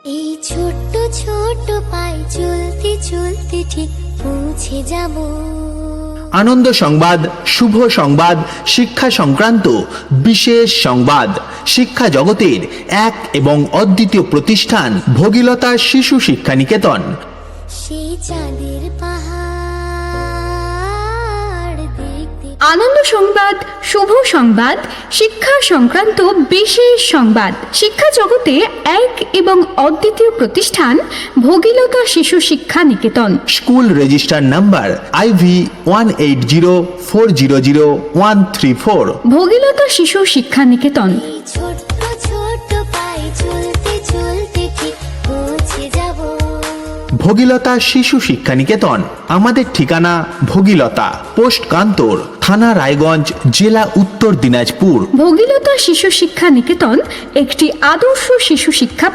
এই ছোট্ট ছোট্ট পায়ে চলতে চলতে ঠিক পৌঁছে যাব। আনন্দ সংবাদ, শুভ সংবাদ, শিক্ষা সংক্রান্ত বিশেষ সংবাদ। শিক্ষা জগতের এক এবং অদ্বিতীয় প্রতিষ্ঠান ভগীরথা শিশু শিক্ষা নিকেতন। সেই চাঁদের পাহাড় দেখতে। আনন্দ সংবাদ, শুভ সংবাদ, শিক্ষা সংক্রান্ত বিশেষ সংবাদ। শিক্ষা জগতে এক এবং অদ্বিতীয় প্রতিষ্ঠান Bhagiratha Shishu Shiksha Niketan. School register number IV 1804000134। Bhagiratha Shishu Shiksha নিকেতন। এই ছোট্ট ছোট্ট পায়ে চলতে চলতে ঠিক পৌঁছে যাব। ভগীরথা শিশু শিক্ষা নিকেতন। আমাদের ঠিকানা ভগীরথা, পোস্ট কান্তর, থানা রায়গঞ্জ, জেলা উত্তর দিনাজপুর। ভগীরথা শিশু শিক্ষা নিকেতন একটি আদর্শ শিশু শিক্ষা